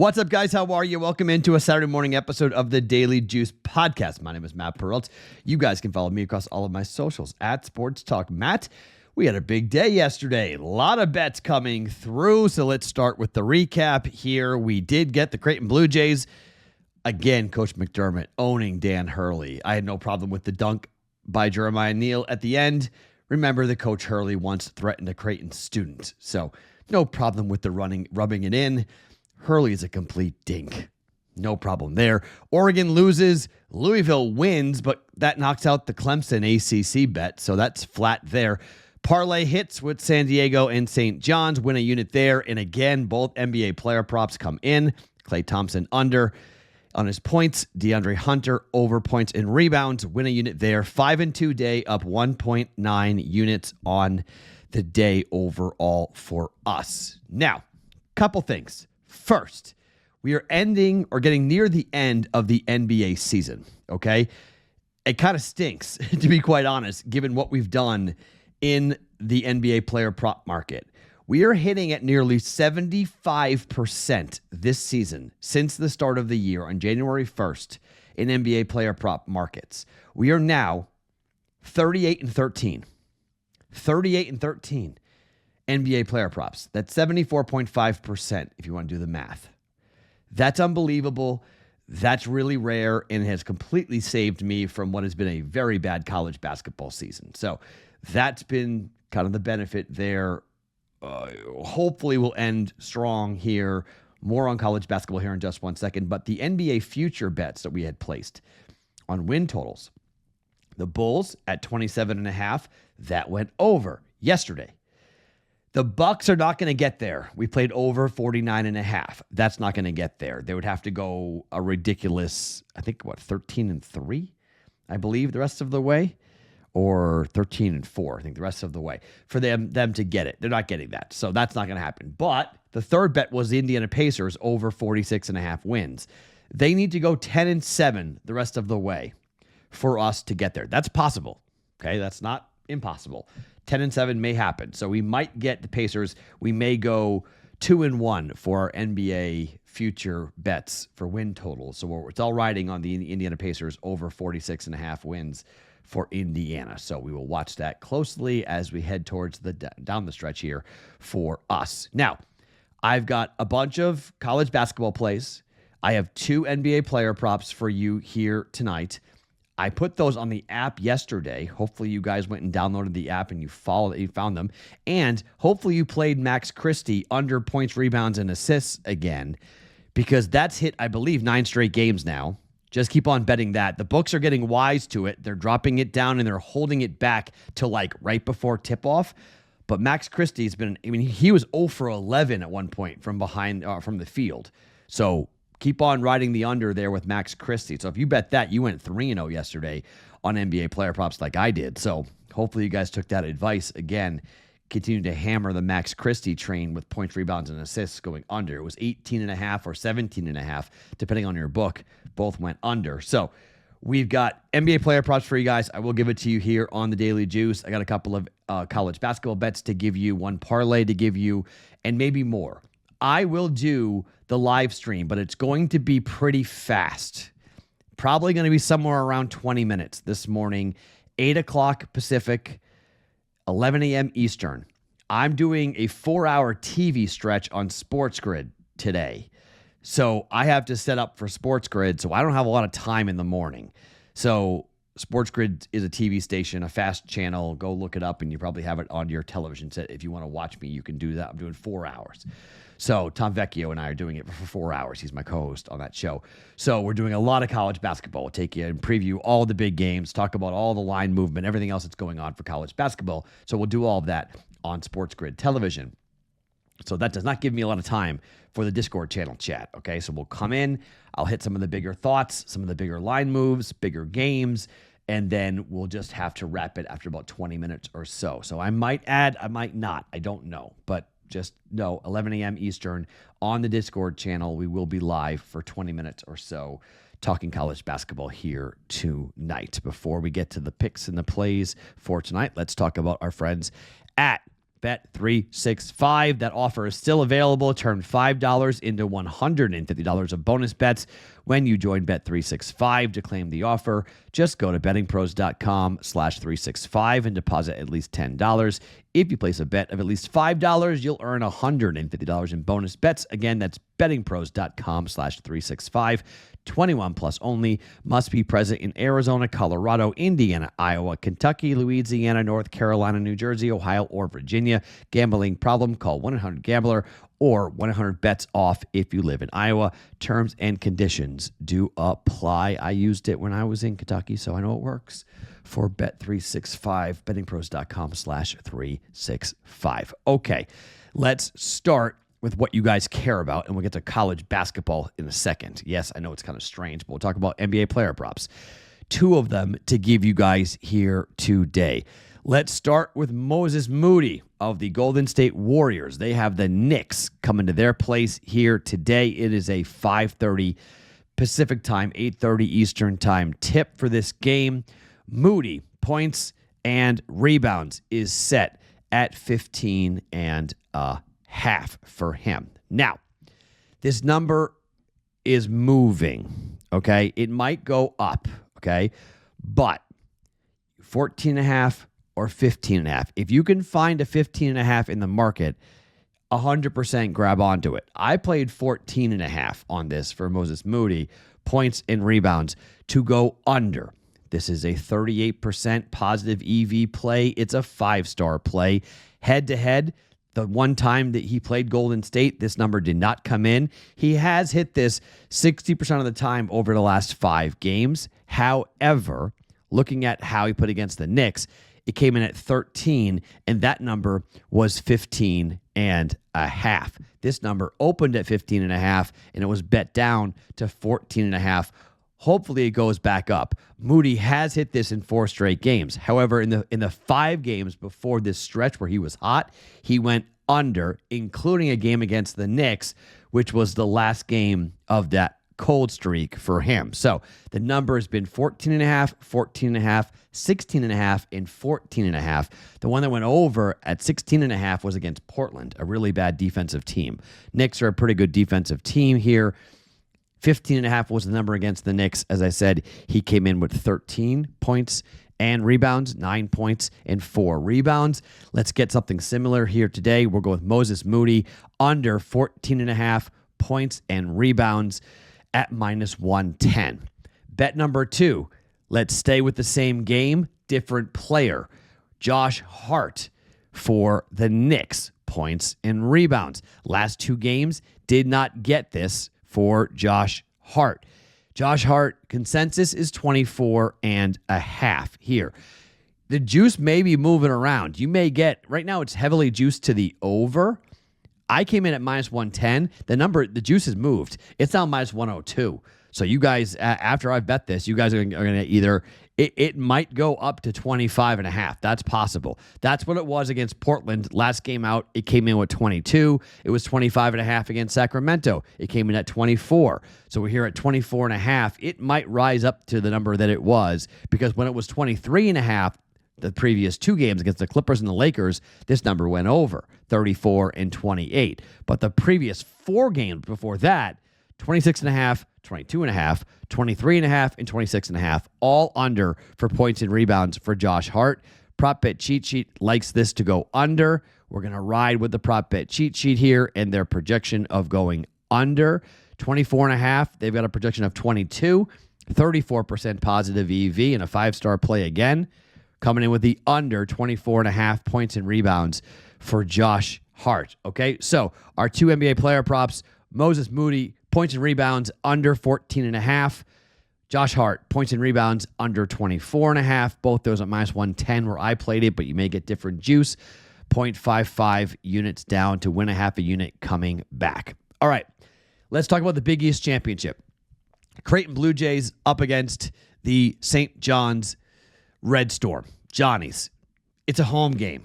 What's up, guys? How are you? Welcome into a Saturday morning episode of the Daily Juice Podcast. My name is Matt Perrault. You guys can follow me across all of my socials at Sports Talk Matt. We had a big day yesterday. A lot of bets coming through. So let's start with the recap here. We did get the Creighton Blue Jays. Again, Coach McDermott owning Dan Hurley. I had no problem with the dunk by Jeremiah Neal at the end. Remember that Coach Hurley once threatened a Creighton student. So no problem with the rubbing it in. Hurley is a complete dink. No problem there. Oregon loses. Louisville wins, but that knocks out the Clemson ACC bet, so that's flat there. Parlay hits with San Diego and St. John's. Win a unit there. And again, both NBA player props come in. Klay Thompson under on his points. DeAndre Hunter over points and rebounds. Win a unit there. 5-2 day, up 1.9 units on the day overall for us. Now, couple things. First, we are ending or getting near the end of the NBA season, okay? It kind of stinks, to be quite honest, given what we've done in the NBA player prop market. We are hitting at nearly 75% this season since the start of the year on January 1st in NBA player prop markets. We are now 38-13. 38-13. NBA player props. That's 74.5% if you want to do the math. That's unbelievable. That's really rare and has completely saved me from what has been a very bad college basketball season. So that's been kind of the benefit there. Hopefully we'll end strong here. More on college basketball here in just 1 second. But the NBA future bets that we had placed on win totals. The Bulls at 27.5. That went over yesterday. The Bucks are not going to get there. We played over 49.5. That's not going to get there. They would have to go a ridiculous, 13-3, I believe, the rest of the way, or 13-4, I think the rest of the way, for them to get it. They're not getting that, so that's not going to happen. But the third bet was the Indiana Pacers over 46.5 wins. They need to go 10-7 the rest of the way for us to get there. That's possible. Okay, that's not impossible. 10-7 may happen. So we might get the Pacers. We may go 2-1 for our NBA future bets for win totals. So it's all riding on the Indiana Pacers over 46.5 wins for Indiana. So we will watch that closely as we head towards the down the stretch here for us. Now, I've got a bunch of college basketball plays. I have 2 NBA player props for you here tonight. I put those on the app yesterday. Hopefully you guys went and downloaded the app and you found them. And hopefully you played Max Christie under points, rebounds, and assists again, because that's hit, I believe, 9 straight games now. Just keep on betting that. The books are getting wise to it. They're dropping it down and they're holding it back to like right before tip-off. But Max Christie's been, he was 0 for 11 at one point from behind, from the field. So keep on riding the under there with Max Christie. So if you bet that, you went 3-0 yesterday on NBA player props like I did. So hopefully you guys took that advice. Again, continue to hammer the Max Christie train with points, rebounds, and assists going under. It was 18.5 or 17.5, depending on your book. Both went under. So we've got NBA player props for you guys. I will give it to you here on the Daily Juice. I got a couple of college basketball bets to give you, one parlay to give you, and maybe more. I will do the live stream, but it's going to be pretty fast. Probably going to be somewhere around 20 minutes this morning, 8 o'clock Pacific, 11 a.m. Eastern. I'm doing a 4-hour TV stretch on Sports Grid today. So I have to set up for Sports Grid, so I don't have a lot of time in the morning. So Sports Grid is a TV station, a fast channel. Go look it up, and you probably have it on your television set. If you want to watch me, you can do that. I'm doing 4 hours. So Tom Vecchio and I are doing it for 4 hours. He's my co-host on that show. So we're doing a lot of college basketball. We'll take you and preview all the big games, talk about all the line movement, everything else that's going on for college basketball. So we'll do all of that on Sports Grid television. So that does not give me a lot of time for the Discord channel chat, okay? So we'll come in, I'll hit some of the bigger thoughts, some of the bigger line moves, bigger games, and then we'll just have to wrap it after about 20 minutes or so. So I might add, I might not, I don't know, but just know 11 a.m. Eastern on the Discord channel, we will be live for 20 minutes or so talking college basketball here tonight. Before we get to the picks and the plays for tonight, let's talk about our friends at Bet365. That offer is still available. Turn $5 into $150 of bonus bets when you join Bet365 to claim the offer. Just go to bettingpros.com/365 and deposit at least $10. If you place a bet of at least $5, you'll earn $150 in bonus bets. Again, that's bettingpros.com/365. 21 plus only. Must be present in Arizona, Colorado, Indiana, Iowa, Kentucky, Louisiana, North Carolina, New Jersey, Ohio, or Virginia. Gambling problem? Call 1-800-GAMBLER or 100-BETS-OFF if you live in Iowa. Terms and conditions do apply. I used it when I was in Kentucky, so I know it works. For Bet365, bettingpros.com/365. Okay, let's start with what you guys care about, and we'll get to college basketball in a second. Yes, I know it's kind of strange, but we'll talk about NBA player props. Two of them to give you guys here today. Let's start with Moses Moody of the Golden State Warriors. They have the Knicks coming to their place here today. It is a 5:30 Pacific time, 8:30 Eastern time tip for this game. Moody, points and rebounds, is set at 15.5 for him. Now, this number is moving, okay? It might go up, okay? But 14.5 or 15.5. If you can find a 15.5 in the market, 100% grab onto it. I played 14.5 on this for Moses Moody, points and rebounds, to go under. This is a 38% positive EV play. It's a 5-star play. Head-to-head, the one time that he played Golden State, this number did not come in. He has hit this 60% of the time over the last 5 games. However, looking at how he put against the Knicks, it came in at 13, and that number was 15.5. This number opened at 15.5, and it was bet down to 14.5. Hopefully it goes back up. Moody has hit this in 4 straight games. However, in the 5 games before this stretch where he was hot, he went under, including a game against the Knicks, which was the last game of that cold streak for him. So the number has been 14.5, 14.5, 16.5, and 14.5. The one that went over at 16.5 was against Portland, a really bad defensive team. Knicks are a pretty good defensive team here. 15.5 was the number against the Knicks. As I said, he came in with 13 points and rebounds, 9 points and 4 rebounds. Let's get something similar here today. We'll go with Moses Moody under 14.5 points and rebounds at -110. Bet number 2, let's stay with the same game, different player. Josh Hart for the Knicks, points and rebounds. Last 2 games did not get this for Josh Hart. Josh Hart consensus is 24.5 here. The juice may be moving around. You may get, right now it's heavily juiced to the over. I came in at -110. The juice has moved. It's now -102. So you guys, after I've bet this, you guys are going to either, it might go up to 25.5. That's possible. That's what it was against Portland. Last game out, it came in with 22. It was 25.5 against Sacramento. It came in at 24. So we're here at 24.5. It might rise up to the number that it was, because when it was 23.5, the previous 2 games against the Clippers and the Lakers, this number went over 34 and 28. But the previous 4 games before that, 26.5, 22.5, 23.5, and 26.5, all under for points and rebounds for Josh Hart. Prop bet cheat sheet likes this to go under. We're going to ride with the prop bet cheat sheet here and their projection of going under 24.5. They've got a projection of 22, 34% positive EV, and a 5-star play again. Coming in with the under 24.5 points and rebounds for Josh Hart. Okay, so our 2 NBA player props, Moses Moody, points and rebounds under 14.5. Josh Hart, points and rebounds under 24.5. Both those at -110 where I played it, but you may get different juice. 0.55 units down to win a half a unit coming back. All right, let's talk about the Big East Championship. Creighton Blue Jays up against the St. John's Red Storm. Johnny's. It's a home game.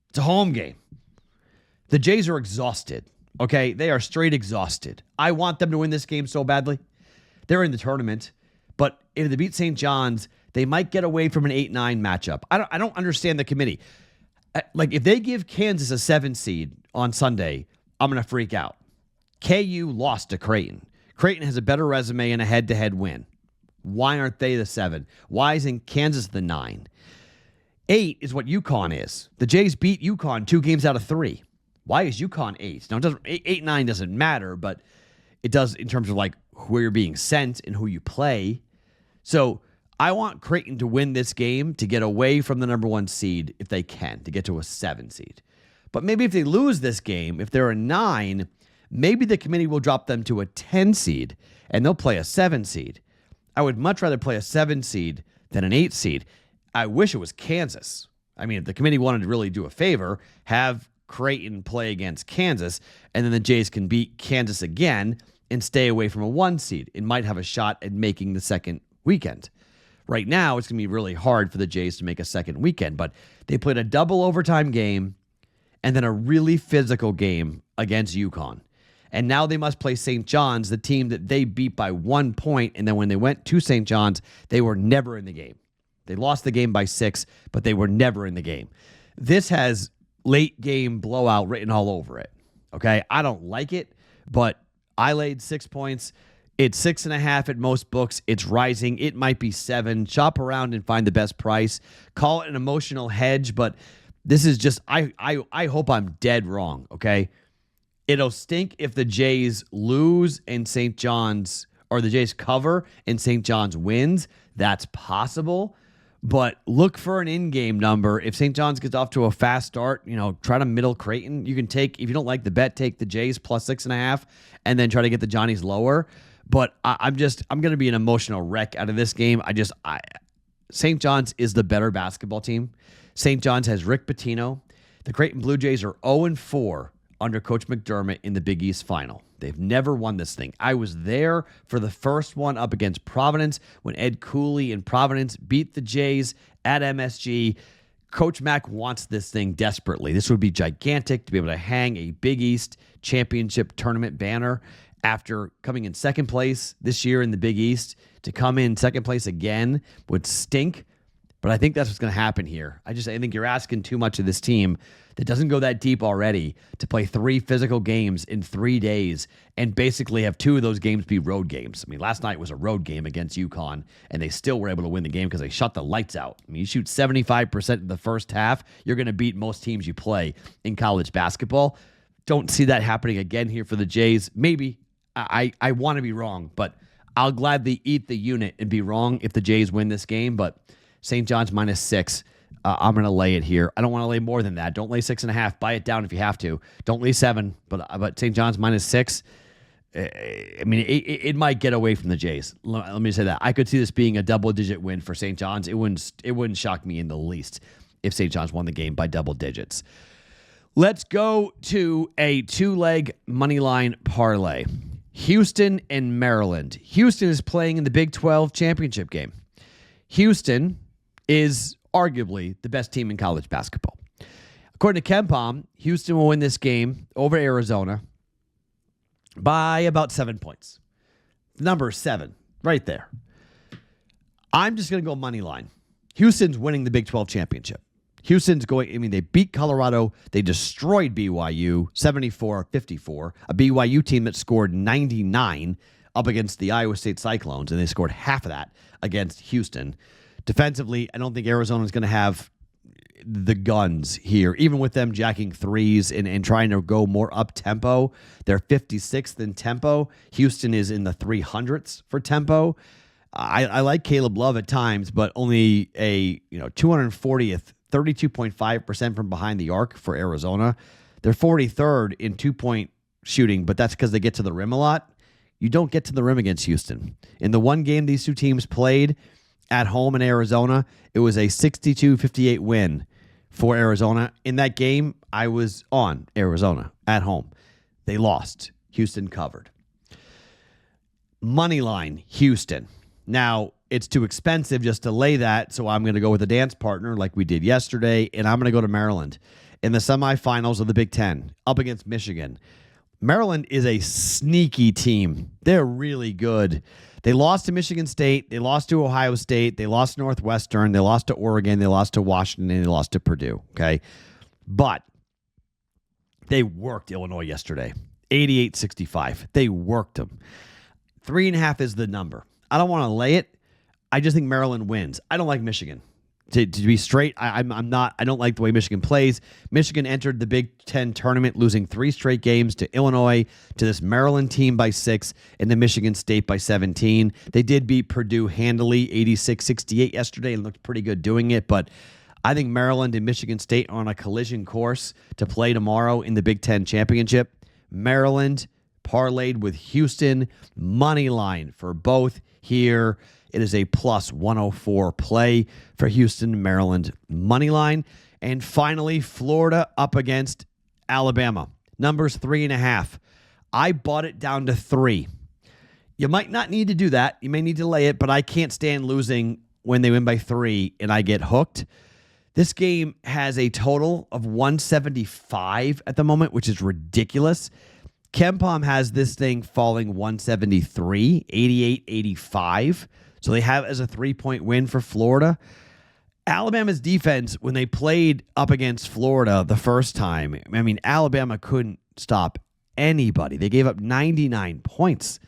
It's a home game. The Jays are exhausted. Okay, they are straight exhausted. I want them to win this game so badly. They're in the tournament, but if they beat St. John's, they might get away from an 8-9 matchup. I don't understand the committee. Like if they give Kansas a 7 seed on Sunday, I'm going to freak out. KU lost to Creighton. Creighton has a better resume and a head-to-head win. Why aren't they the 7? Why isn't Kansas the 9? 8 is what UConn is. The Jays beat UConn 2 games out of 3. Why is UConn 8? Now, it doesn't 8-9 doesn't matter, but it does in terms of like where you're being sent and who you play. So I want Creighton to win this game to get away from the number 1 seed if they can, to get to a 7 seed. But maybe if they lose this game, if they're a 9, maybe the committee will drop them to a 10 seed and they'll play a 7 seed. I would much rather play a 7 seed than an 8 seed. I wish it was Kansas. I mean, if the committee wanted to really do a favor, have Creighton play against Kansas, and then the Jays can beat Kansas again and stay away from a 1 seed. It might have a shot at making the second weekend. Right now, it's going to be really hard for the Jays to make a second weekend, but they played a double overtime game and then a really physical game against UConn. And now they must play St. John's, the team that they beat by 1 point, and then when they went to St. John's, they were never in the game. They lost the game by 6, but they were never in the game. This has late game blowout written all over it. Okay, I don't like it, but I laid 6 points. It's 6.5 at most books. It's rising. It might be 7. Shop around and find the best price. Call it an emotional hedge, but this is just, I hope I'm dead wrong, okay? It'll stink if the Jays lose and St. John's, or the Jays cover and St. John's wins. That's possible. But look for an in-game number. If St. John's gets off to a fast start, try to middle Creighton. You can take, if you don't like the bet, take the Jays plus 6.5 and then try to get the Johnnies lower. But I'm going to be an emotional wreck out of this game. St. John's is the better basketball team. St. John's has Rick Pitino. The Creighton Blue Jays are 0-4 under Coach McDermott in the Big East Final. They've never won this thing. I was there for the first one up against Providence when Ed Cooley and Providence beat the Jays at MSG. Coach Mack wants this thing desperately. This would be gigantic to be able to hang a Big East championship tournament banner after coming in second place this year in the Big East. To come in second place again would stink. But I think that's what's going to happen here. I think you're asking too much of this team that doesn't go that deep already to play 3 physical games in 3 days and basically have 2 of those games be road games. I mean, last night was a road game against UConn, and they still were able to win the game because they shut the lights out. I mean, you shoot 75% in the first half, you're going to beat most teams you play in college basketball. Don't see that happening again here for the Jays. Maybe. I want to be wrong, but I'll gladly eat the unit and be wrong if the Jays win this game, but St. John's -6. I'm going to lay it here. I don't want to lay more than that. Don't lay 6.5. Buy it down if you have to. Don't lay 7. But St. John's -6. I mean, it might get away from the Jays. Let me say that. I could see this being a double-digit win for St. John's. It wouldn't shock me in the least if St. John's won the game by double digits. Let's go to a 2-leg money line parlay. Houston and Maryland. Houston is playing in the Big 12 championship game. Houston is arguably the best team in college basketball. According to KenPom, Houston will win this game over Arizona by about 7 points. Number 7, right there. I'm just going to go money line. Houston's winning the Big 12 championship. Houston's they beat Colorado. They destroyed BYU 74-54, a BYU team that scored 99 up against the Iowa State Cyclones, and they scored half of that against Houston. Defensively, I don't think Arizona's going to have the guns here, even with them jacking threes and trying to go more up-tempo. They're 56th in tempo. Houston is in the 300s for tempo. I like Caleb Love at times, but only a 240th, 32.5% from behind the arc for Arizona. They're 43rd in 2-point shooting, but that's because they get to the rim a lot. You don't get to the rim against Houston. In the one game these two teams played at home in Arizona, it was a 62-58 win for Arizona. In that game, I was on Arizona at home. They lost. Houston covered. Moneyline, Houston. Now, it's too expensive just to lay that, so I'm going to go with a dance partner like we did yesterday, and I'm going to go to Maryland in the semifinals of the Big Ten up against Michigan. Maryland is a sneaky team. They're really good. They lost to Michigan State. They lost to Ohio State. They lost to Northwestern. They lost to Oregon. They lost to Washington. And they lost to Purdue. Okay. But they worked Illinois yesterday. 88-65. They worked them. 3.5 is the number. I don't want to lay it. I just think Maryland wins. I don't like Michigan. To be straight, I don't like the way Michigan plays. Michigan entered the Big Ten tournament losing 3 straight games to Illinois, to this Maryland team by 6, and to Michigan State by 17. They did beat Purdue handily, 86-68 yesterday, and looked pretty good doing it. But I think Maryland and Michigan State are on a collision course to play tomorrow in the Big Ten championship. Maryland parlayed with Houston, money line for both here. It is a plus 104 play for Houston, Maryland money line. And finally, Florida up against Alabama. Numbers 3.5. I bought it down to 3. You might not need to do that. You may need to lay it, but I can't stand losing when they win by 3 and I get hooked. This game has a total of 175 at the moment, which is ridiculous. KenPom has this thing falling 173, 88-85. So they have it as a 3-point win for Florida. Alabama's defense, when they played up against Florida the first time, I mean, Alabama couldn't stop anybody. They gave up 99 points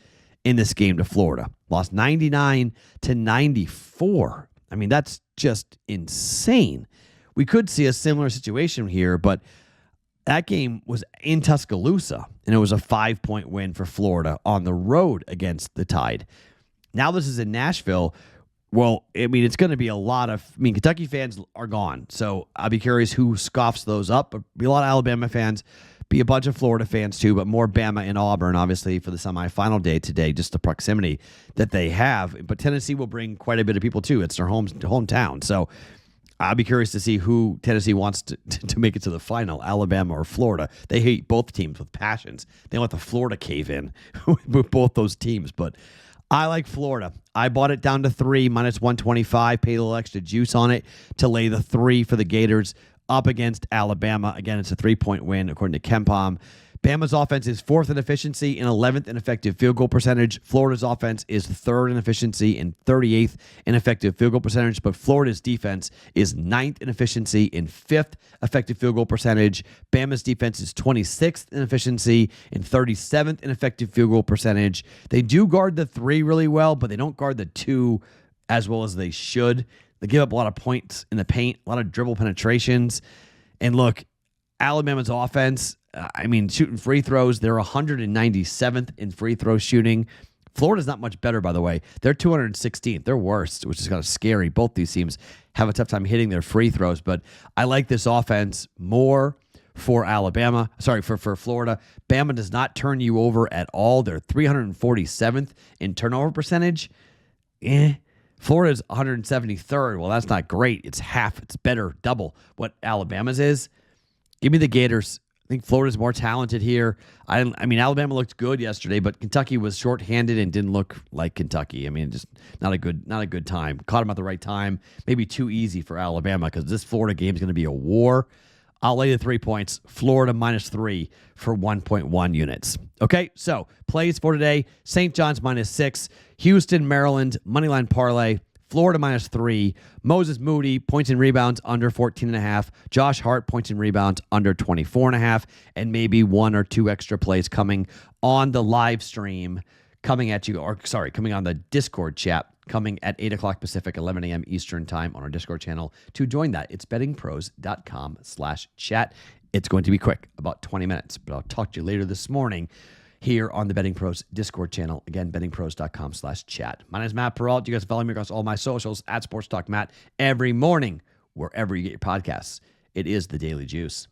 in this game to Florida. Lost 99-94. I mean, that's just insane. We could see a similar situation here, but that game was in Tuscaloosa, and it was a 5-point win for Florida on the road against the Tide. Now this is in Nashville. Well, I mean, it's going to be a lot of... I mean, Kentucky fans are gone, so I'll be curious who scoffs those up. But be a lot of Alabama fans, be a bunch of Florida fans too, but more Bama and Auburn, obviously, for the semifinal day today, just the proximity that they have. But Tennessee will bring quite a bit of people too. It's their hometown, so I'll be curious to see who Tennessee wants to make it to the final, Alabama or Florida. They hate both teams with passions. They let the Florida cave in with both those teams, but I like Florida. I bought it down to 3, minus 125, paid a little extra juice on it to lay the 3 for the Gators up against Alabama. Again, it's a 3-point win, according to KenPom. Bama's offense is 4th in efficiency and 11th in effective field goal percentage. Florida's offense is 3rd in efficiency and 38th in effective field goal percentage, but Florida's defense is 9th in efficiency and 5th effective field goal percentage. Bama's defense is 26th in efficiency and 37th in effective field goal percentage. They do guard the 3 really well, but they don't guard the 2 as well as they should. They give up a lot of points in the paint, a lot of dribble penetrations. And look, Alabama's offense, I mean, shooting free throws, they're 197th in free throw shooting. Florida's not much better, by the way. They're 216th. They're worst, which is kind of scary. Both these teams have a tough time hitting their free throws, but I like this offense more for Alabama. Sorry, for Florida. Bama does not turn you over at all. They're 347th in turnover percentage. Florida's 173rd. Well, that's not great. It's half. It's better, double what Alabama's is. Give me the Gators. I think Florida's more talented here. I mean, Alabama looked good yesterday, but Kentucky was shorthanded and didn't look like Kentucky. I mean, just not a good time. Caught them at the right time. Maybe too easy for Alabama because this Florida game is going to be a war. I'll lay the 3 points. Florida minus 3 for 1.1 units. Okay, so plays for today. St. John's minus 6. Houston, Maryland, moneyline parlay. Florida minus 3. Moses Moody, points and rebounds under 14.5. Josh Hart, points and rebounds under 24.5. And maybe 1 or 2 extra plays coming on the live stream, coming on the Discord chat, coming at 8 o'clock Pacific, 11 a.m. Eastern time on our Discord channel. To join that, it's bettingpros.com/chat. It's going to be quick, about 20 minutes, but I'll talk to you later this morning here on the Betting Pros Discord channel. Again, bettingpros.com/chat. My name is Matt Perrault. You guys follow me across all my socials at Sports Talk Matt every morning, wherever you get your podcasts. It is the Daily Juice.